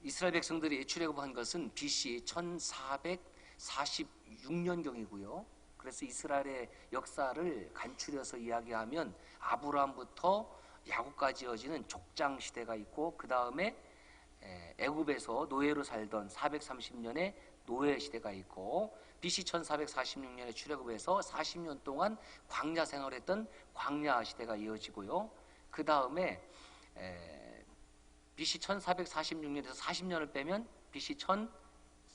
이스라엘 백성들이 출애굽한 것은 BC 1446년경이고요. 그래서 이스라엘의 역사를 간추려서 이야기하면 아브라함부터 야곱까지 이어지는 족장 시대가 있고, 그 다음에 애굽에서 노예로 살던 430년의 노예 시대가 있고, BC 1446년에 출애굽해서 40년 동안 광야 생활했던 광야 시대가 이어지고요. 그 다음에 BC 1446년에서 40년을 빼면 BC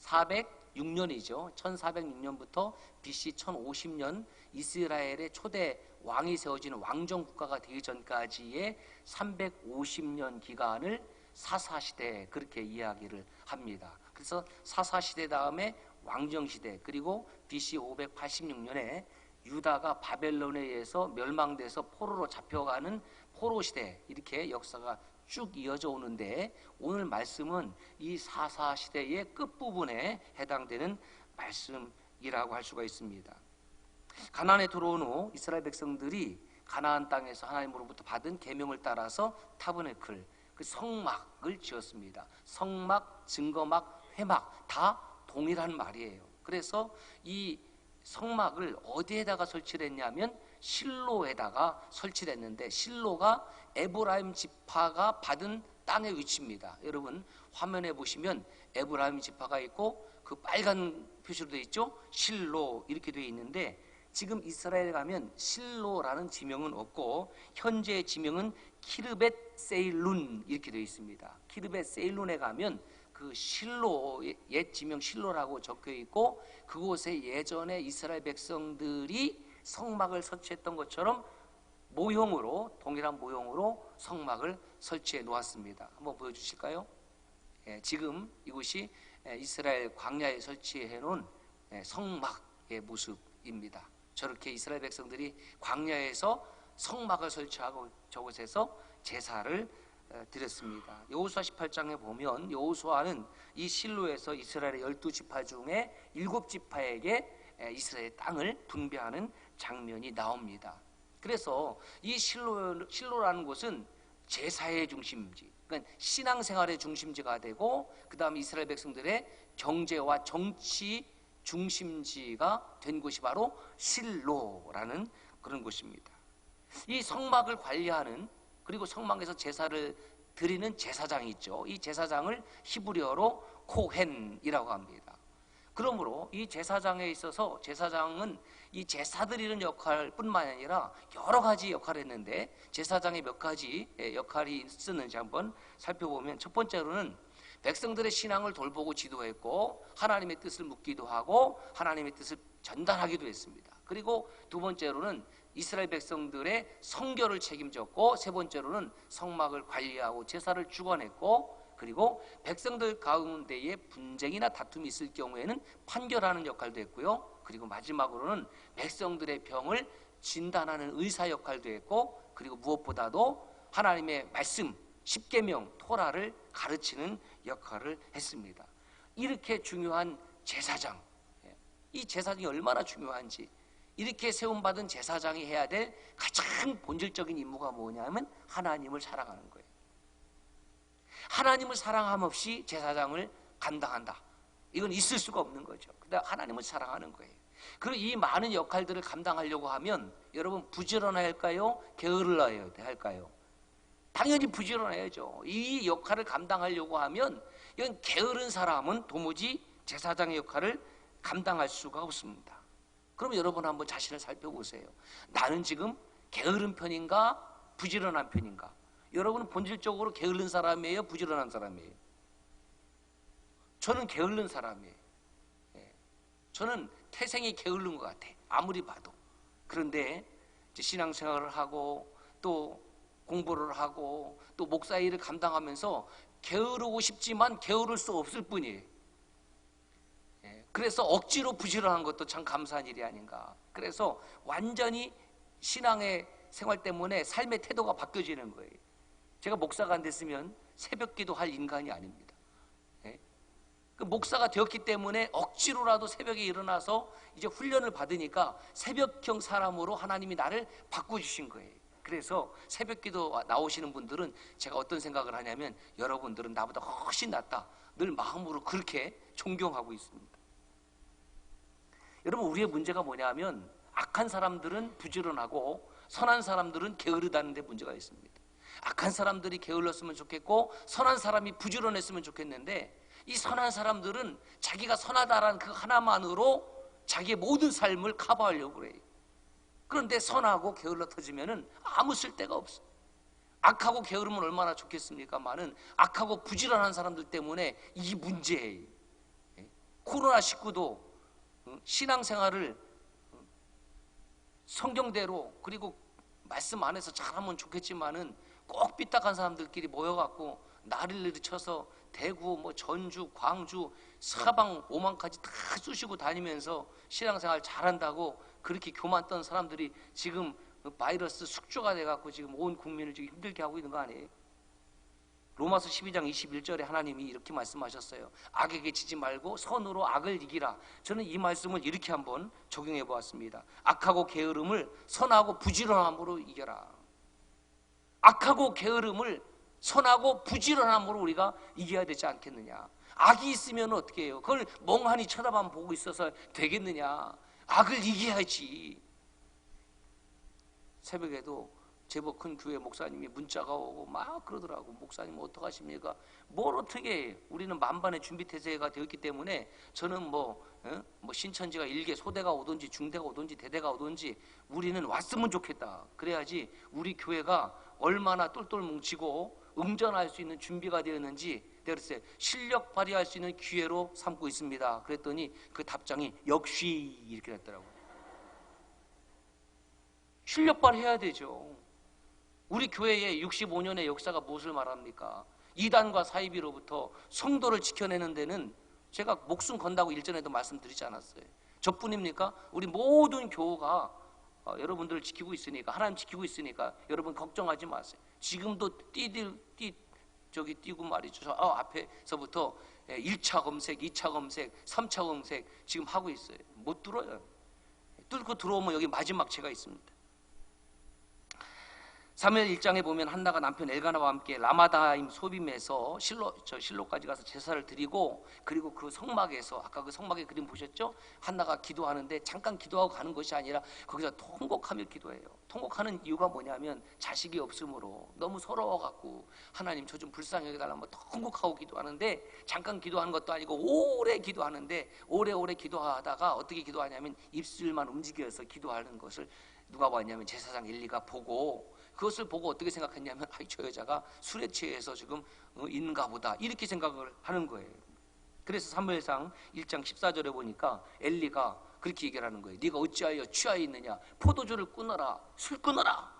1406년이죠. 1406년부터 BC 1050년 이스라엘의 초대 왕이 세워지는 왕정 국가가 되기 전까지의 350년 기간을 사사시대, 그렇게 이야기를 합니다. 그래서 사사시대 다음에 왕정시대, 그리고 BC 586년에 유다가 바벨론에 의해서 멸망돼서 포로로 잡혀가는 포로시대, 이렇게 역사가 쭉 이어져 오는데, 오늘 말씀은 이 사사시대의 끝부분에 해당되는 말씀이라고 할 수가 있습니다. 가나안에 들어온 후 이스라엘 백성들이 가나안 땅에서 하나님으로부터 받은 계명을 따라서 타버네클, 그 성막을 지었습니다. 성막, 증거막, 회막 다 동일한 말이에요. 그래서 이 성막을 어디에다가 설치를 했냐면 실로에다가 설치를 했는데, 실로가 에브라임 지파가 받은 땅의 위치입니다. 여러분 화면에 보시면 에브라임 지파가 있고 그 빨간 표시로 되어 있죠. 실로 이렇게 되어 있는데, 지금 이스라엘에 가면 실로라는 지명은 없고 현재의 지명은 키르벳 세일룬 이렇게 되어 있습니다. 키르벳 세일룬에 가면 그 실로, 옛 지명 실로라고 적혀 있고, 그곳에 예전에 이스라엘 백성들이 성막을 설치했던 것처럼 모형으로, 동일한 모형으로 성막을 설치해 놓았습니다. 한번 보여주실까요? 지금 이곳이 이스라엘 광야에 설치해 놓은 성막의 모습입니다. 저렇게 이스라엘 백성들이 광야에서 성막을 설치하고 저곳에서 제사를 드렸습니다. 여호수아 18장에 보면 여호수아는 이 실로에서 이스라엘의 12지파 중에 7지파에게 이스라엘의 땅을 분배하는 장면이 나옵니다. 그래서 이 실로라는 곳은 제사의 중심지, 그러니까 신앙생활의 중심지가 되고, 그 다음에 이스라엘 백성들의 경제와 정치 중심지가 된 곳이 바로 실로라는 그런 곳입니다. 이 성막을 관리하는, 그리고 성막에서 제사를 드리는 제사장이 있죠. 이 제사장을 히브리어로 코헨이라고 합니다. 그러므로 이 제사장에 있어서 제사장은 이 제사 드리는 역할 뿐만 아니라 여러 가지 역할을 했는데, 제사장의 몇 가지 역할이 있었는지 한번 살펴보면, 첫 번째로는 백성들의 신앙을 돌보고 지도했고, 하나님의 뜻을 묻기도 하고 하나님의 뜻을 전달하기도 했습니다. 그리고 두 번째로는 이스라엘 백성들의 성결을 책임졌고, 세 번째로는 성막을 관리하고 제사를 주관했고, 그리고 백성들 가운데에 분쟁이나 다툼이 있을 경우에는 판결하는 역할도 했고요. 그리고 마지막으로는 백성들의 병을 진단하는 의사 역할도 했고, 그리고 무엇보다도 하나님의 말씀, 십계명, 토라를 가르치는 역할을 했습니다. 이렇게 중요한 제사장, 이 제사장이 얼마나 중요한지, 이렇게 세움받은 제사장이 해야 될 가장 본질적인 임무가 뭐냐면 하나님을 사랑하는 거예요. 하나님을 사랑함 없이 제사장을 감당한다, 이건 있을 수가 없는 거죠. 근데 하나님을 사랑하는 거예요. 그리고 이 많은 역할들을 감당하려고 하면 여러분 부지런해야 할까요? 게을러야 할까요? 당연히 부지런해야죠. 이 역할을 감당하려고 하면, 이건 게으른 사람은 도무지 제사장의 역할을 감당할 수가 없습니다. 그럼 여러분 한번 자신을 살펴보세요. 나는 지금 게으른 편인가 부지런한 편인가? 여러분은 본질적으로 게으른 사람이에요, 부지런한 사람이에요? 저는 게으른 사람이에요. 저는 태생이 게으른 것 같아, 아무리 봐도. 그런데 이제 신앙생활을 하고 또 공부를 하고 또 목사 일을 감당하면서 게으르고 싶지만 게으를 수 없을 뿐이에요. 그래서 억지로 부지런한 것도 참 감사한 일이 아닌가. 그래서 완전히 신앙의 생활 때문에 삶의 태도가 바뀌어지는 거예요. 제가 목사가 안 됐으면 새벽 기도할 인간이 아닙니다. 그 목사가 되었기 때문에 억지로라도 새벽에 일어나서 이제 훈련을 받으니까 새벽형 사람으로 하나님이 나를 바꿔주신 거예요. 그래서 새벽기도 나오시는 분들은 제가 어떤 생각을 하냐면 여러분들은 나보다 훨씬 낫다, 늘 마음으로 그렇게 존경하고 있습니다. 여러분, 우리의 문제가 뭐냐면 악한 사람들은 부지런하고 선한 사람들은 게으르다는 데 문제가 있습니다. 악한 사람들이 게을렀으면 좋겠고 선한 사람이 부지런했으면 좋겠는데, 이 선한 사람들은 자기가 선하다라는 그 하나만으로 자기의 모든 삶을 커버하려고 그래요. 그런데 선하고 게을러 터지면은 아무 쓸데가 없어. 악하고 게으르면 얼마나 좋겠습니까만은 악하고 부지런한 사람들 때문에 이 문제예요. 코로나19도 신앙생활을 성경대로 그리고 말씀 안에서 잘하면 좋겠지만은 꼭 삐딱한 사람들끼리 모여갖고 나리를 쳐서 대구, 뭐 전주, 광주, 사방 오만까지 다 쑤시고 다니면서 신앙생활 잘한다고 그렇게 교만 떤 사람들이 지금 바이러스 숙주가 돼갖고 지금 온 국민을 지금 힘들게 하고 있는 거 아니에요? 로마서 12장 21절에 하나님이 이렇게 말씀하셨어요. 악에게 지지 말고 선으로 악을 이기라. 저는 이 말씀을 이렇게 한번 적용해 보았습니다. 악하고 게으름을 선하고 부지런함으로 이겨라. 악하고 게으름을 선하고 부지런함으로 우리가 이겨야 되지 않겠느냐. 악이 있으면 어떻게 해요? 그걸 멍하니 쳐다만 보고 있어서 되겠느냐. 악을 이겨야지. 새벽에도 제법 큰 교회 목사님이 문자가 오고 막 그러더라고. 목사님 어떡하십니까? 뭘 어떻게 해? 우리는 만반의 준비태세가 되었기 때문에 저는 뭐 신천지가 일개 소대가 오든지 중대가 오든지 대대가 오든지 우리는 왔으면 좋겠다. 그래야지 우리 교회가 얼마나 똘똘 뭉치고 응전할 수 있는 준비가 되었는지 내가 그랬어요. 실력 발휘할 수 있는 기회로 삼고 있습니다. 그랬더니 그 답장이 역시 이렇게 됐더라고요. 실력 발휘해야 되죠. 우리 교회의 65년의 역사가 무엇을 말합니까? 이단과 사이비로부터 성도를 지켜내는 데는 제가 목숨 건다고 일전에도 말씀드리지 않았어요. 저뿐입니까? 우리 모든 교우가 여러분들을 지키고 있으니까, 하나님 지키고 있으니까 여러분 걱정하지 마세요. 지금도 뛰고 말이죠. 저 앞에서부터 1차 검색, 2차 검색, 3차 검색 지금 하고 있어요. 못 뚫어요. 뚫고 들어오면 여기 마지막 채가 있습니다. 사무엘 1장에 보면 한나가 남편 엘가나와 함께 라마다임 소빔에서 실로까지 가서 제사를 드리고, 그리고 그 성막에서 아까 그 성막의 그림 보셨죠? 한나가 기도하는데 잠깐 기도하고 가는 것이 아니라 거기서 통곡하며 기도해요. 통곡하는 이유가 뭐냐면 자식이 없으므로 너무 서러워갖고 하나님 저 좀 불쌍히 여겨달라고 통곡하고 기도하는데, 잠깐 기도하는 것도 아니고 오래 기도하는데, 오래 기도하다가 어떻게 기도하냐면 입술만 움직여서 기도하는 것을 누가 봤냐면 제사장 엘리가 보고, 그것을 보고 어떻게 생각했냐면 저 여자가 술에 취해서 지금 있는가 보다, 이렇게 생각을 하는 거예요. 그래서 사무엘상 1장 14절에 보니까 엘리가 그렇게 얘기를 하는 거예요. 네가 어찌하여 취하여 있느냐? 포도주를 끊어라, 술 끊어라.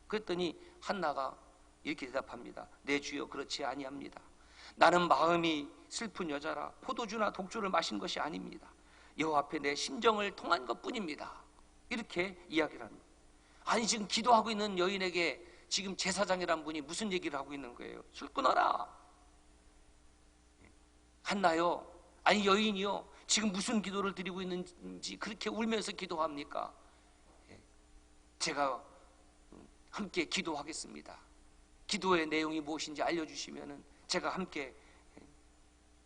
그랬더니 한나가 이렇게 대답합니다. 내 주여 그렇지 아니합니다. 나는 마음이 슬픈 여자라 포도주나 독주를 마신 것이 아닙니다. 여호와 앞에 내 심정을 통한 것뿐입니다. 이렇게 이야기를 하는 거예요. 아니 지금 기도하고 있는 여인에게 지금 제사장이란 분이 무슨 얘기를 하고 있는 거예요? 술 끊어라. 한나요? 아니 여인이요? 지금 무슨 기도를 드리고 있는지 그렇게 울면서 기도합니까? 제가 함께 기도하겠습니다. 기도의 내용이 무엇인지 알려주시면 제가 함께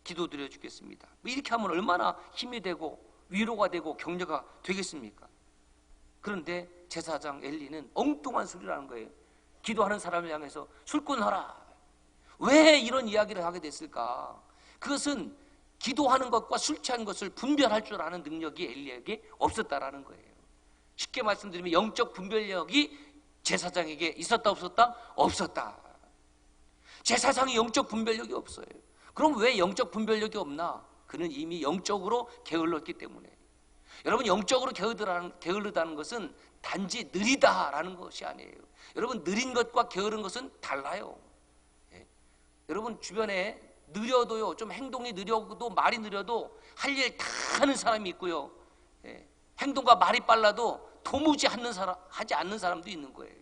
기도드려 주겠습니다. 이렇게 하면 얼마나 힘이 되고 위로가 되고 격려가 되겠습니까? 그런데 제사장 엘리는 엉뚱한 소리라는 거예요. 기도하는 사람을 향해서 술 끊어라. 왜 이런 이야기를 하게 됐을까? 그것은 기도하는 것과 술 취한 것을 분별할 줄 아는 능력이 엘리에게 없었다라는 거예요. 쉽게 말씀드리면 영적 분별력이 제사장에게 있었다 없었다? 없었다. 제사장이 영적 분별력이 없어요. 그럼 왜 영적 분별력이 없나? 그는 이미 영적으로 게을렀기 때문에. 여러분, 영적으로 게으르다는 것은 단지 느리다라는 것이 아니에요. 여러분, 느린 것과 게으른 것은 달라요. 여러분 주변에 느려도요, 좀 행동이 느려도 말이 느려도 할 일 다 하는 사람이 있고요, 행동과 말이 빨라도 도무지 하지 않는 사람도 있는 거예요.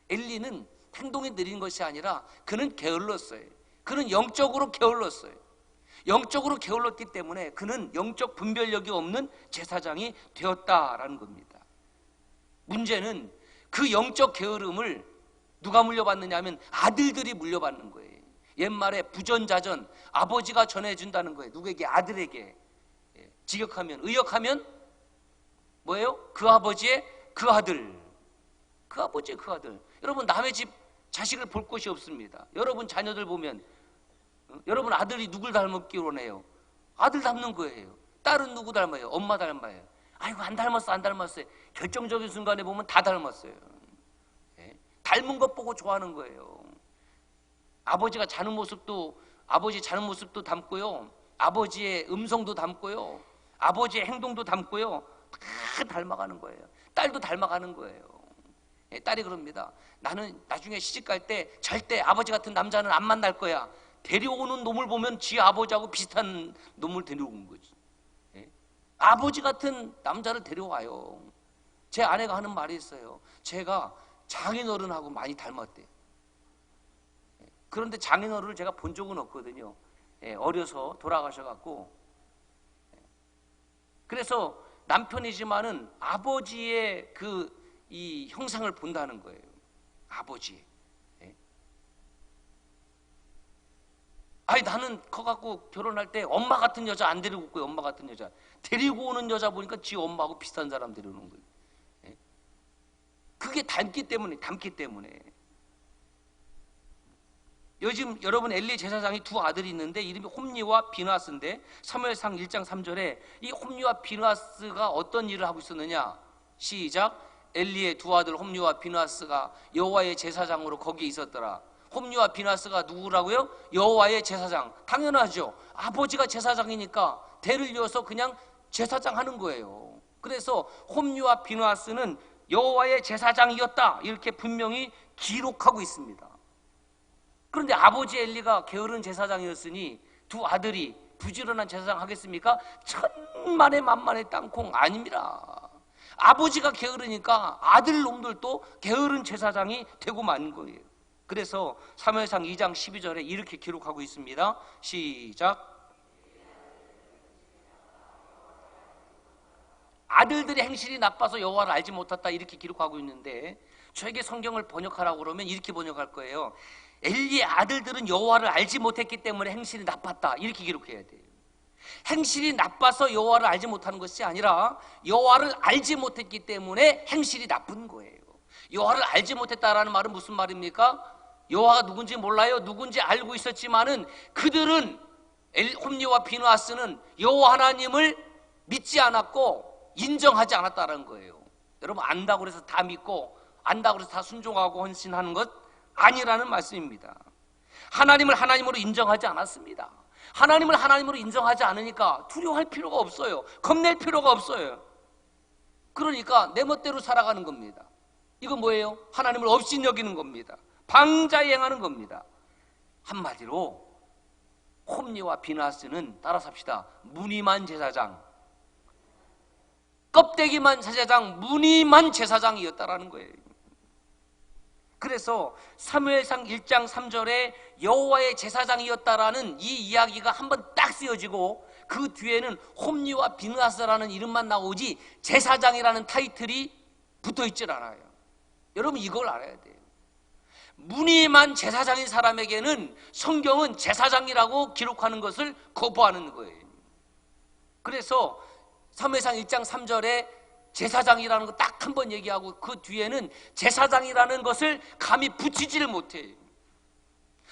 엘리는 행동이 느린 것이 아니라 그는 게을렀어요. 그는 영적으로 게을렀어요. 영적으로 게을렀기 때문에 그는 영적 분별력이 없는 제사장이 되었다라는 겁니다. 문제는 그 영적 게으름을 누가 물려받느냐 하면 아들들이 물려받는 거예요. 옛말에 부전자전, 아버지가 전해준다는 거예요. 누구에게? 아들에게. 직역하면, 의역하면 뭐예요? 그 아버지의 그 아들. 그 아버지의 그 아들. 여러분, 남의 집 자식을 볼 곳이 없습니다. 여러분 자녀들 보면 여러분 아들이 누굴 닮았기 원해요? 아들 닮는 거예요. 딸은 누구 닮아요? 엄마 닮아요. 아이고, 안 닮았어, 안 닮았어요. 결정적인 순간에 보면 다 닮았어요. 닮은 것 보고 좋아하는 거예요. 아버지가 자는 모습도, 아버지 자는 모습도 닮고요, 아버지의 음성도 닮고요, 아버지의 행동도 닮고요, 다 닮아가는 거예요. 딸도 닮아가는 거예요. 딸이 그럽니다. 나는 나중에 시집갈 때 절대 아버지 같은 남자는 안 만날 거야. 데려오는 놈을 보면 지 아버지하고 비슷한 놈을 데려온 거지. 아버지 같은 남자를 데려와요. 제 아내가 하는 말이 있어요. 제가 장인어른하고 많이 닮았대요. 그런데 장인어른을 제가 본 적은 없거든요. 어려서 돌아가셔갖고. 그래서 남편이지만은 아버지의 이 형상을 본다는 거예요. 아버지. 아니, 나는 커갖고 결혼할 때 엄마 같은 여자 안 데리고 올거예요. 엄마 같은 여자 데리고 오는 여자 보니까 지 엄마하고 비슷한 사람 데려오는 거예요. 그게 닮기 때문에. 요즘 여러분, 엘리 제사장이 두 아들이 있는데 이름이 홈리와 비느하스인데 사무엘상 1장 3절에 이 홈리와 비느하스가 어떤 일을 하고 있었느냐? 시작. 엘리의 두 아들 홈리와 비느하스가 여호와의 제사장으로 거기에 있었더라. 홈리와 비느하스가 누구라고요? 여호와의 제사장. 당연하죠. 아버지가 제사장이니까 대를 이어서 그냥 제사장 하는 거예요. 그래서 홈리와 비느하스는 여호와의 제사장이었다, 이렇게 분명히 기록하고 있습니다. 그런데 아버지 엘리가 게으른 제사장이었으니 두 아들이 부지런한 제사장 하겠습니까? 천만의 만만의 땅콩 아닙니다. 아버지가 게으르니까 아들 놈들도 게으른 제사장이 되고 만 거예요. 그래서 사무엘상 2장 12절에 이렇게 기록하고 있습니다. 시작. 아들들의 행실이 나빠서 여호와를 알지 못했다, 이렇게 기록하고 있는데 저에게 성경을 번역하라고 그러면 이렇게 번역할 거예요. 엘리의 아들들은 여호와를 알지 못했기 때문에 행실이 나빴다, 이렇게 기록해야 돼요. 행실이 나빠서 여호와를 알지 못하는 것이 아니라 여호와를 알지 못했기 때문에 행실이 나쁜 거예요. 여호와를 알지 못했다라는 말은 무슨 말입니까? 여호와가 누군지 몰라요. 누군지 알고 있었지만은 그들은, 홈리와 비느하스는 여호와 하나님을 믿지 않았고 인정하지 않았다는 거예요. 여러분, 안다고 해서 다 믿고 안다고 해서 다 순종하고 헌신하는 것 아니라는 말씀입니다. 하나님을 하나님으로 인정하지 않았습니다. 하나님을 하나님으로 인정하지 않으니까 두려워할 필요가 없어요. 겁낼 필요가 없어요. 그러니까 내 멋대로 살아가는 겁니다. 이건 뭐예요? 하나님을 업신여기는 겁니다. 방자에 행하는 겁니다. 한마디로 홈리와 비느하스는, 따라서 합시다, 무늬만 제사장, 껍데기만 제사장, 무늬만 제사장이었다라는 거예요. 그래서 사무엘상 1장 3절에 여호와의 제사장이었다라는 이 이야기가 한번 딱 쓰여지고 그 뒤에는 홈리와 비느하스라는 이름만 나오지 제사장이라는 타이틀이 붙어있질 않아요. 여러분, 이걸 알아야 돼요. 무늬만 제사장인 사람에게는 성경은 제사장이라고 기록하는 것을 거부하는 거예요. 그래서 사무엘상 1장 3절에 제사장이라는 거 딱 한 번 얘기하고 그 뒤에는 제사장이라는 것을 감히 붙이지를 못해요.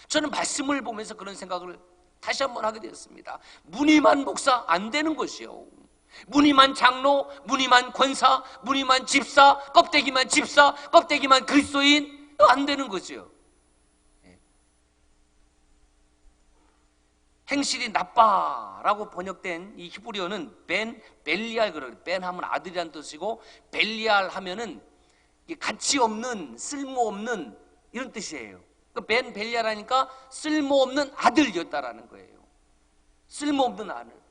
저는 말씀을 보면서 그런 생각을 다시 한번 하게 되었습니다. 무늬만 목사 안 되는 것이요. 무늬만 장로, 무늬만 권사, 무늬만 집사, 껍데기만 집사, 껍데기만 그리스도인, 안 되는 거죠. 행실이 나빠라고 번역된 이 히브리어는 벨리알, 그래요. 벤 하면 아들이란 뜻이고 벨리알 하면은 가치 없는, 쓸모없는, 이런 뜻이에요. 벤 벨리알 하니까 쓸모없는 아들이었다라는 거예요. 쓸모없는 아들.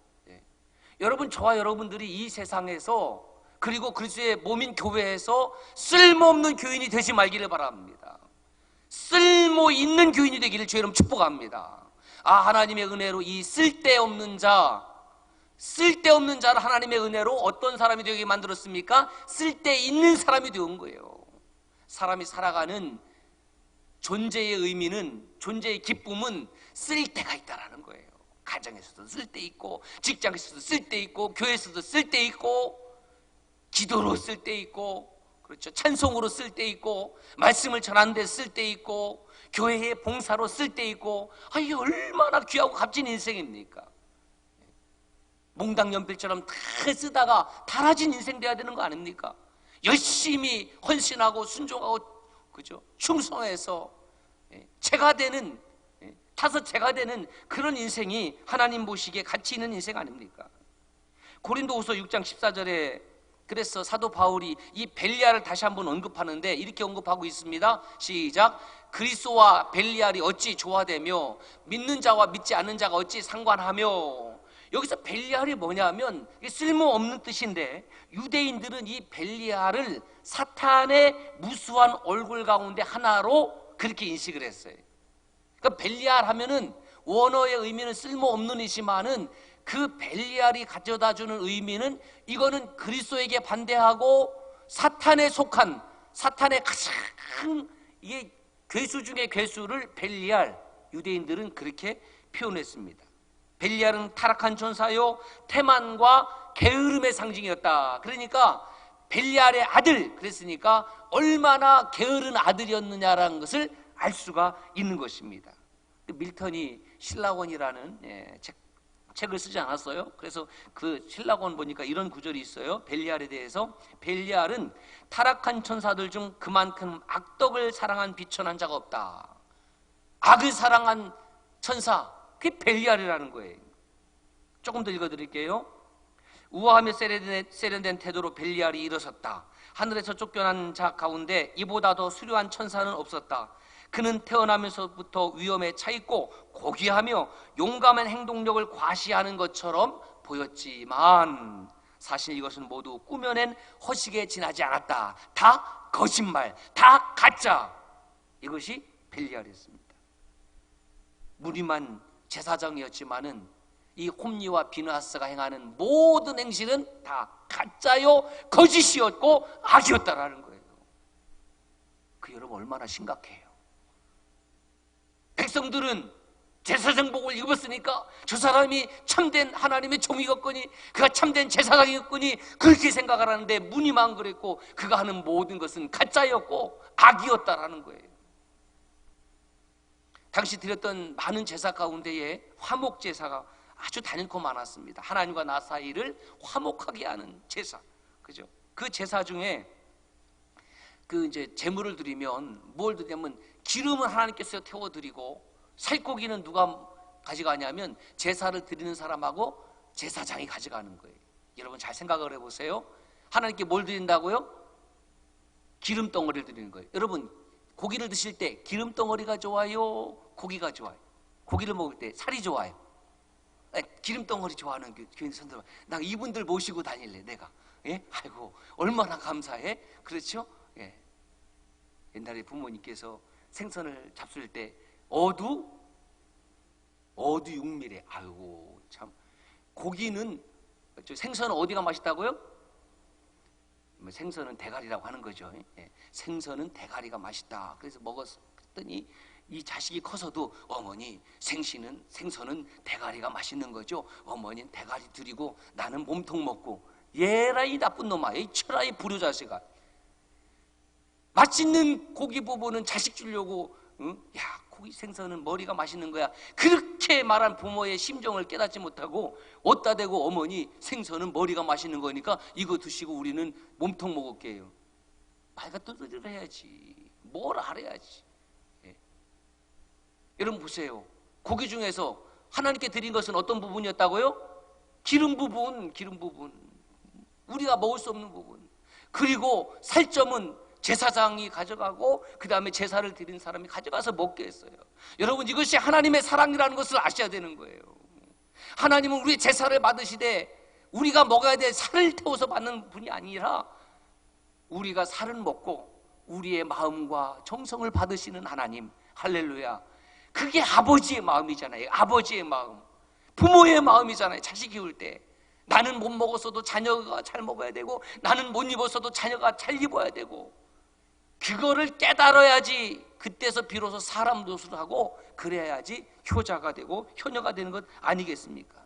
여러분, 저와 여러분들이 이 세상에서, 그리고 그리스도의 몸인 교회에서 쓸모없는 교인이 되지 말기를 바랍니다. 쓸모 있는 교인이 되기를 주의 이름 축복합니다. 하나님의 은혜로 이 쓸데없는 자를 하나님의 은혜로 어떤 사람이 되게 만들었습니까? 쓸데있는 사람이 되는 거예요. 사람이 살아가는 존재의 의미는, 존재의 기쁨은 쓸 때가 있다라는 거예요. 가정에서도 쓸 때 있고, 직장에서도 쓸 때 있고, 교회에서도 쓸 때 있고, 기도로 쓸 때 있고, 그렇죠, 찬송으로 쓸 때 있고, 말씀을 전하는 데 쓸 때 있고, 교회의 봉사로 쓸 때 있고. 이게 얼마나 귀하고 값진 인생입니까? 몽당 연필처럼 다 쓰다가 닳아진 인생 돼야 되는 거 아닙니까? 열심히 헌신하고 순종하고, 그죠, 충성해서 제가 되는, 타서 제가 되는 그런 인생이 하나님 보시기에 가치 있는 인생 아닙니까? 고린도후서 6장 14절에 그래서 사도 바울이 이 벨리알을 다시 한번 언급하는데 이렇게 언급하고 있습니다. 시작. 그리스도와 벨리알이 어찌 조화되며 믿는 자와 믿지 않는 자가 어찌 상관하며. 여기서 벨리알이 뭐냐면 쓸모없는 뜻인데, 유대인들은 이 벨리알을 사탄의 무수한 얼굴 가운데 하나로 그렇게 인식을 했어요. 그러니까 벨리알 하면은 원어의 의미는 쓸모없는 이지만은 그 벨리알이 가져다주는 의미는, 이거는 그리스도에게 반대하고 사탄에 속한, 사탄의 가장 이게 괴수 중의 괴수를 벨리알, 유대인들은 그렇게 표현했습니다. 벨리알은 타락한 천사요 태만과 게으름의 상징이었다. 그러니까 벨리알의 아들, 그랬으니까 얼마나 게으른 아들이었느냐라는 것을 알 수가 있는 것입니다. 밀턴이 신라원이라는 책을 쓰지 않았어요? 그래서 그 신라원 보니까 이런 구절이 있어요. 벨리알에 대해서. 벨리알은 타락한 천사들 중 그만큼 악덕을 사랑한 비천한 자가 없다. 악을 사랑한 천사, 그게 벨리알이라는 거예요. 조금 더 읽어드릴게요. 우아하며 세련된 태도로 벨리알이 일어섰다. 하늘에서 쫓겨난 자 가운데 이보다 더 수려한 천사는 없었다. 그는 태어나면서부터 위험에 차있고 고귀하며 용감한 행동력을 과시하는 것처럼 보였지만 사실 이것은 모두 꾸며낸 허식에 지나지 않았다. 다 거짓말, 다 가짜. 이것이 벨리알이었습니다. 무림한 제사장이었지만은 이 홈리와 비느하스가 행하는 모든 행실은 다 가짜요 거짓이었고 악이었다라는 거예요. 그 여러분 얼마나 심각해요. 백성들은 제사장복을 입었으니까 저 사람이 참된 하나님의 종이었거니, 그가 참된 제사장이었거니 그렇게 생각을 하는데, 무늬만 그랬고 그가 하는 모든 것은 가짜였고 악이었다라는 거예요. 당시 드렸던 많은 제사 가운데에 화목 제사가 아주 단연코 많았습니다. 하나님과 나 사이를 화목하게 하는 제사, 그죠? 그 제사 중에 그 이제 제물을 드리면 뭘 드리냐면 기름을 하나님께서 태워드리고, 살코기는 누가 가져가냐면 제사를 드리는 사람하고 제사장이 가져가는 거예요. 여러분 잘 생각을 해보세요. 하나님께 뭘 드린다고요? 기름덩어리를 드리는 거예요. 여러분 고기를 드실 때 기름덩어리가 좋아요? 고기가 좋아요? 고기를 먹을 때 살이 좋아요? 기름덩어리 좋아하는 교인 선들, 나 이분들 모시고 다닐래 내가. 아이고 얼마나 감사해. 그렇죠? 옛날에 부모님께서 생선을 잡술 때 어두 육미래. 아이고 참. 고기는, 생선은 어디가 맛있다고요? 생선은 대가리라고 하는 거죠. 생선은 대가리가 맛있다. 그래서 먹었더니 이 자식이 커서도 어머니 생선은 대가리가 맛있는 거죠. 어머니는 대가리 드리고 나는 몸통 먹고. 얘라 이 나쁜 놈아, 이 철아 이 불효자식아. 맛있는 고기 부분은 자식 주려고, 야 고기 생선은 머리가 맛있는 거야. 그렇게 말한 부모의 심정을 깨닫지 못하고 어디다 대고 어머니 생선은 머리가 맛있는 거니까 이거 드시고 우리는 몸통 먹을게요. 말과 뜻을 해야지. 뭘 알아야지. 여러분 보세요. 고기 중에서 하나님께 드린 것은 어떤 부분이었다고요? 기름 부분. 우리가 먹을 수 없는 부분. 그리고 살점은 제사장이 가져가고 그 다음에 제사를 드린 사람이 가져가서 먹게 했어요. 여러분 이것이 하나님의 사랑이라는 것을 아셔야 되는 거예요. 하나님은 우리의 제사를 받으시되 우리가 먹어야 될 살을 태워서 받는 분이 아니라 우리가 살을 먹고 우리의 마음과 정성을 받으시는 하나님. 할렐루야. 그게 아버지의 마음이잖아요. 아버지의 마음, 부모의 마음이잖아요. 자식 키울 때 나는 못 먹었어도 자녀가 잘 먹어야 되고, 나는 못 입었어도 자녀가 잘 입어야 되고, 그거를 깨달아야지 그때서 비로소 사람 노릇을 하고 그래야지 효자가 되고 효녀가 되는 것 아니겠습니까?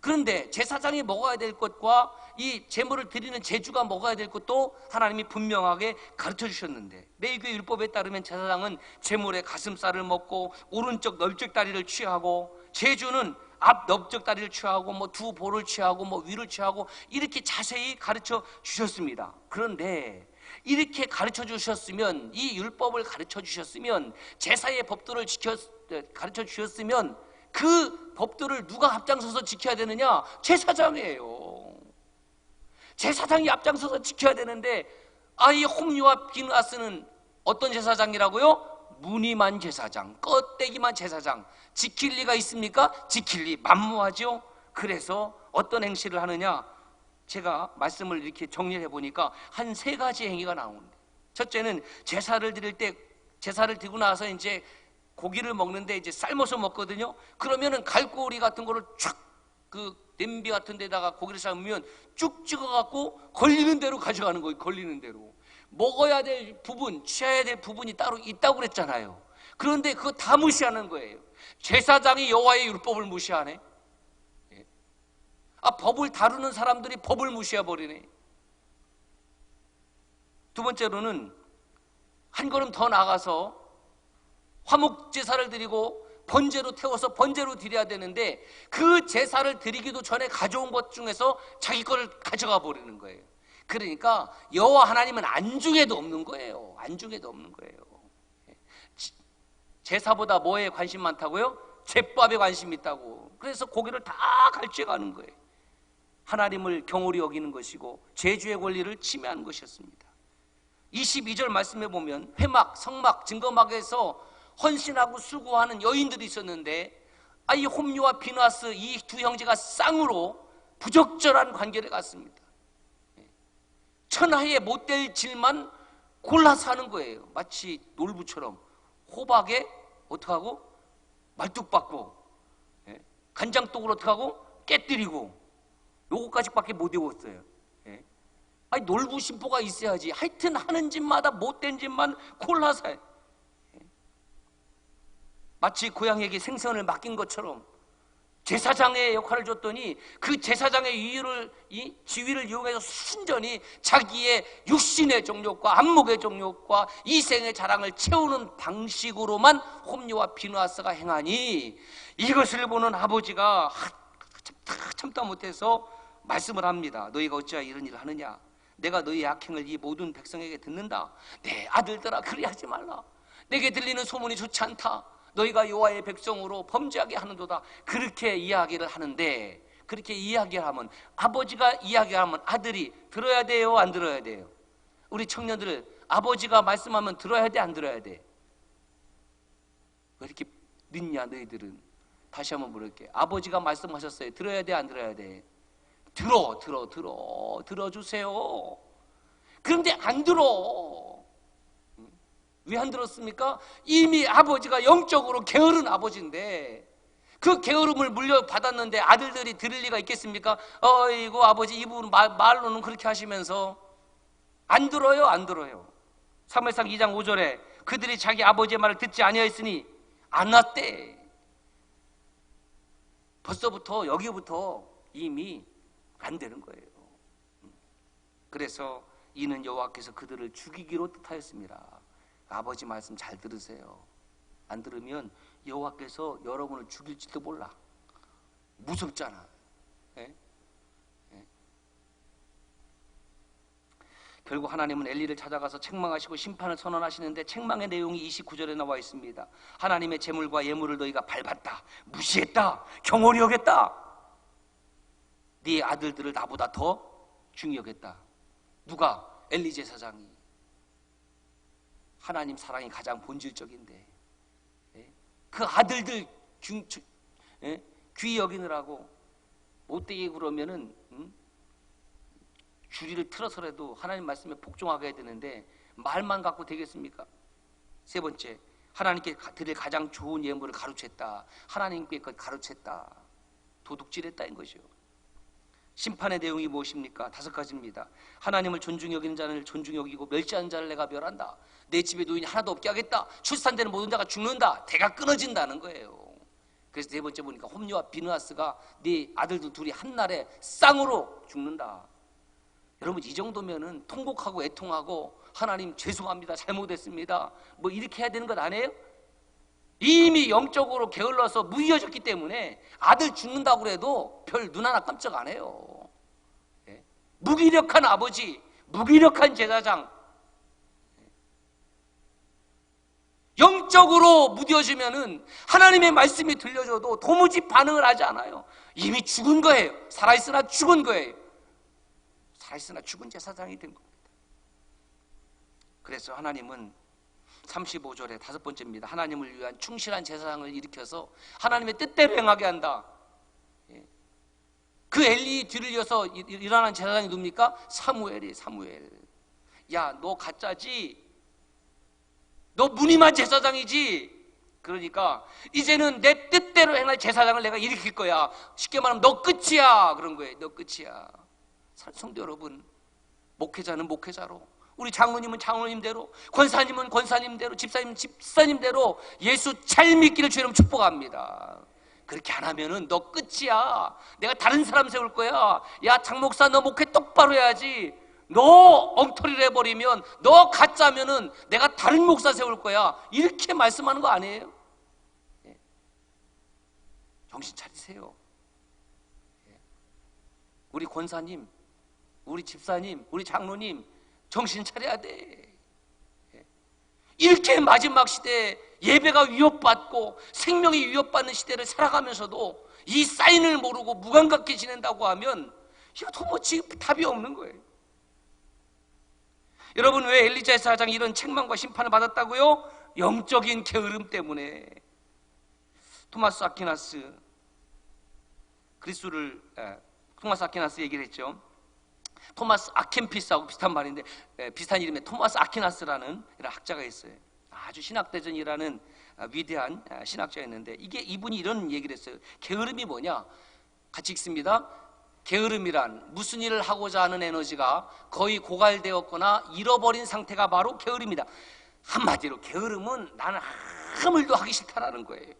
그런데 제사장이 먹어야 될 것과 이 제물을 드리는 제주가 먹어야 될 것도 하나님이 분명하게 가르쳐 주셨는데, 레위기 율법에 따르면 제사장은 제물의 가슴살을 먹고 오른쪽 넓적 다리를 취하고, 제주는 앞 넓적 다리를 취하고 뭐 두 볼을 취하고 뭐 위를 취하고 이렇게 자세히 가르쳐 주셨습니다. 그런데 이렇게 가르쳐 주셨으면, 이 율법을 가르쳐 주셨으면, 제사의 법도를 가르쳐 주셨으면 그 법도를 누가 앞장서서 지켜야 되느냐? 제사장이에요. 제사장이 앞장서서 지켜야 되는데, 이 홈리와 비느하스는 어떤 제사장이라고요? 무늬만 제사장, 껍데기만 제사장. 지킬 리가 있습니까? 지킬 리 만무하죠. 그래서 어떤 행실을 하느냐? 제가 말씀을 이렇게 정리해 보니까 한 세 가지 행위가 나오는데, 첫째는 제사를 드릴 때, 제사를 드리고 나서 이제 고기를 먹는데 이제 삶아서 먹거든요. 그러면은 갈고리 같은 거를 촥 그 냄비 같은 데다가 고기를 삶으면 쭉 찍어갖고 걸리는 대로 가져가는 거예요. 걸리는 대로. 먹어야 될 부분, 취해야 될 부분이 따로 있다고 그랬잖아요. 그런데 그거 다 무시하는 거예요. 제사장이 여호와의 율법을 무시하네. 법을 다루는 사람들이 법을 무시해버리네. 두 번째로는 한 걸음 더 나가서 화목 제사를 드리고 번제로 태워서 번제로 드려야 되는데, 그 제사를 드리기도 전에 가져온 것 중에서 자기 거를 가져가 버리는 거예요. 그러니까 여호와 하나님은 안중에도 없는 거예요. 안중에도 없는 거예요. 제사보다 뭐에 관심 많다고요? 제밥에 관심 있다고. 그래서 고기를 다 갈취해 가는 거예요. 하나님을 경홀히 여기는 것이고 제주의 권리를 침해하는 것이었습니다. 22절 말씀해 보면 회막, 성막, 증거막에서 헌신하고 수고하는 여인들이 있었는데, 이 홈리와 비느하스 이 두 형제가 쌍으로 부적절한 관계를 갖습니다. 천하에 못될 질만 골라서 하는 거예요. 마치 놀부처럼 호박에 어떡하고 말뚝박고, 간장독을 어떡하고 깨뜨리고, 요거까지밖에 못 외웠어요. 놀부 심보가 있어야지. 하여튼 하는 짓마다 못된 짓만 골라서 해. 마치 고양이에게 생선을 맡긴 것처럼 제사장의 역할을 줬더니 그 제사장의 지위를 이용해서 순전히 자기의 육신의 정욕과 안목의 정욕과 이생의 자랑을 채우는 방식으로만 홈리와 비느하스가 행하니, 이것을 보는 아버지가 참다 못해서 말씀을 합니다. 너희가 어찌하여 이런 일을 하느냐? 내가 너희의 악행을 이 모든 백성에게 듣는다. 내 아들들아, 그리하지 말라. 내게 들리는 소문이 좋지 않다. 너희가 여호와의 백성으로 범죄하게 하는도다. 그렇게 이야기를 하는데, 그렇게 이야기를 하면, 아버지가 이야기하면 아들이 들어야 돼요, 안 들어야 돼요? 우리 청년들, 아버지가 말씀하면 들어야 돼, 안 들어야 돼? 왜 이렇게 늦냐 너희들은? 다시 한번 물을게. 아버지가 말씀하셨어요. 들어야 돼, 안 들어야 돼? 들어주세요. 그런데 안 들어. 왜 안 들었습니까? 이미 아버지가 영적으로 게으른 아버지인데, 그 게으름을 물려받았는데 아들들이 들을 리가 있겠습니까? 어이구 아버지, 이분 말로는 그렇게 하시면서. 안 들어요, 안 들어요. 사무엘상 2장 5절에 그들이 자기 아버지의 말을 듣지 아니하였으니 안 났대. 벌써부터 여기부터 이미 안 되는 거예요. 그래서 이는 여호와께서 그들을 죽이기로 뜻하였습니다. 아버지 말씀 잘 들으세요. 안 들으면 여호와께서 여러분을 죽일지도 몰라. 무섭잖아. 예? 예. 결국 하나님은 엘리를 찾아가서 책망하시고 심판을 선언하시는데, 책망의 내용이 29절에 나와 있습니다. 하나님의 제물과 예물을 너희가 밟았다, 무시했다, 경홀히 여겼다. 네 아들들을 나보다 더 중히 여겼다. 누가? 엘리 제사장이. 하나님 사랑이 가장 본질적인데, 그 아들들 귀히 여기느라고 못되게 그러면은 주리를 틀어서라도 하나님 말씀에 복종하게 해야 되는데, 말만 갖고 되겠습니까? 세 번째, 하나님께 드릴 가장 좋은 예물을 가로챘다. 하나님께 가로챘다. 도둑질했다는 것이요. 심판의 내용이 무엇입니까? 5가지입니다. 하나님을 존중히 여기는 자를 존중히 여기고 멸시하는 자를 내가 멸한다. 내 집에 노인이 하나도 없게 하겠다. 출산되는 모든 자가 죽는다. 대가 끊어진다는 거예요. 그래서 4번째 보니까 홈리와 비느하스가 네 아들들 둘이 한날에 쌍으로 죽는다. 여러분, 이 정도면은 통곡하고 애통하고 하나님 죄송합니다, 잘못했습니다, 뭐 이렇게 해야 되는 것 아니에요? 이미 영적으로 게을러서 무의어졌기 때문에 아들 죽는다고 그래도 별 눈 하나 깜짝 안 해요. 예? 무기력한 아버지, 무기력한 제사장, 영적으로 무뎌지면은 하나님의 말씀이 들려줘도 도무지 반응을 하지 않아요. 이미 죽은 거예요. 살아있으나 죽은 거예요. 살아있으나 죽은 제사장이 된 겁니다. 그래서 하나님은 35절에 5번째입니다. 하나님을 위한 충실한 제사장을 일으켜서 하나님의 뜻대로 행하게 한다. 그 엘리 뒤를 이어서 일어난 제사장이 누굽니까? 사무엘이에요. 사무엘. 야, 너 가짜지? 너 무늬만 제사장이지? 그러니까 이제는 내 뜻대로 행할 제사장을 내가 일으킬 거야. 쉽게 말하면 너 끝이야, 그런 거예요. 너 끝이야. 성도 여러분, 목회자는 목회자로, 우리 장로님은 장로님대로, 권사님은 권사님대로, 집사님은 집사님대로 예수 잘 믿기를 주님 축복합니다. 그렇게 안 하면은 너 끝이야. 내가 다른 사람 세울 거야. 야, 장목사, 너 목회 똑바로 해야지. 너 엉터리를 해버리면, 너 가짜면은 내가 다른 목사 세울 거야. 이렇게 말씀하는 거 아니에요? 정신 차리세요. 우리 권사님, 우리 집사님, 우리 장로님 정신 차려야 돼. 이렇게 마지막 시대에 예배가 위협받고 생명이 위협받는 시대를 살아가면서도 이 사인을 모르고 무감각해 지낸다고 하면 이거 도무지 답이 없는 거예요. 여러분, 왜 엘리자 제사장이 이런 책망과 심판을 받았다고요? 영적인 게으름 때문에. 토마스 아퀴나스, 토마스 아퀴나스 얘기를 했죠. 토마스 아켄피스하고 비슷한 말인데, 비슷한 이름의 토마스 아퀴나스라는 이런 학자가 있어요. 아주 신학대전이라는 위대한 신학자였는데, 이분이 이런 얘기를 했어요. 게으름이 뭐냐? 같이 읽습니다. 게으름이란 무슨 일을 하고자 하는 에너지가 거의 고갈되었거나 잃어버린 상태가 바로 게으름이다. 한마디로 게으름은 나는 아무 일도 하기 싫다라는 거예요.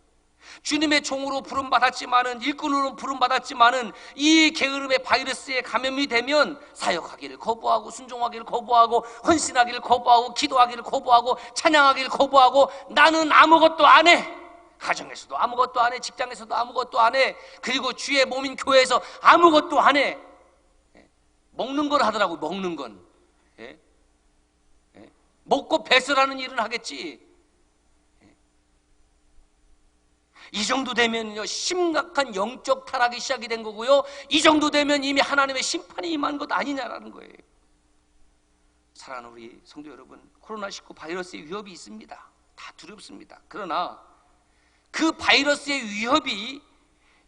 주님의 종으로 부름받았지만은, 일꾼으로 부름받았지만은 이 게으름의 바이러스에 감염이 되면 사역하기를 거부하고, 순종하기를 거부하고, 헌신하기를 거부하고, 기도하기를 거부하고, 찬양하기를 거부하고, 나는 아무것도 안 해. 가정에서도 아무것도 안 해, 직장에서도 아무것도 안 해, 그리고 주의 몸인 교회에서 아무것도 안 해. 먹는 걸 하더라고. 먹는 건 먹고 배설하는 일은 하겠지. 이 정도 되면요, 심각한 영적 타락이 시작이 된 거고요, 이 정도 되면 이미 하나님의 심판이 임한 것 아니냐라는 거예요. 사랑하는 우리 성도 여러분, 코로나19 바이러스의 위협이 있습니다. 다 두렵습니다. 그러나 그 바이러스의 위협이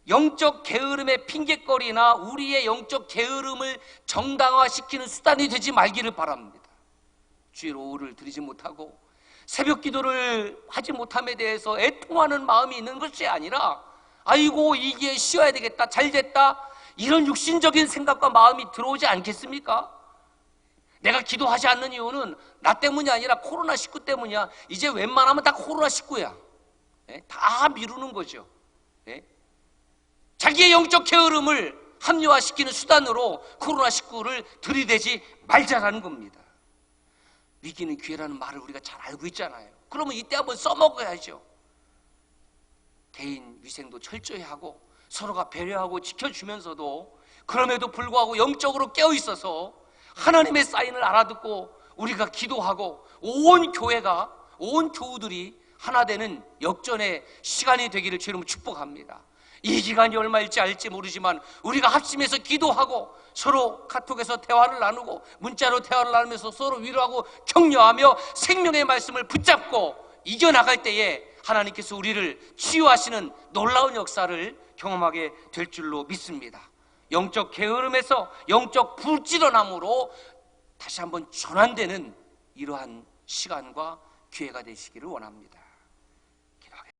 영적 게으름의 핑계거리나 우리의 영적 게으름을 정당화시키는 수단이 되지 말기를 바랍니다. 주일 오후를 드리지 못하고 새벽 기도를 하지 못함에 대해서 애통하는 마음이 있는 것이 아니라, 아이고 이게 쉬어야 되겠다, 잘 됐다, 이런 육신적인 생각과 마음이 들어오지 않겠습니까? 내가 기도하지 않는 이유는 나 때문이 아니라 코로나19 때문이야. 이제 웬만하면 다 코로나19야. 다 미루는 거죠. 자기의 영적 게으름을 합리화시키는 수단으로 코로나19를 들이대지 말자라는 겁니다. 위기는 기회라는 말을 우리가 잘 알고 있잖아요. 그러면 이때 한번 써먹어야죠. 개인 위생도 철저히 하고 서로가 배려하고 지켜주면서도, 그럼에도 불구하고 영적으로 깨어있어서 하나님의 사인을 알아듣고 우리가 기도하고 온 교회가, 온 교우들이 하나 되는 역전의 시간이 되기를 주님으로 축복합니다. 이 기간이 얼마일지 알지 모르지만 우리가 합심해서 기도하고 서로 카톡에서 대화를 나누고 문자로 대화를 나누면서 서로 위로하고 격려하며 생명의 말씀을 붙잡고 이겨나갈 때에 하나님께서 우리를 치유하시는 놀라운 역사를 경험하게 될 줄로 믿습니다. 영적 게으름에서 영적 불질러남으로 다시 한번 전환되는 이러한 시간과 기회가 되시기를 원합니다.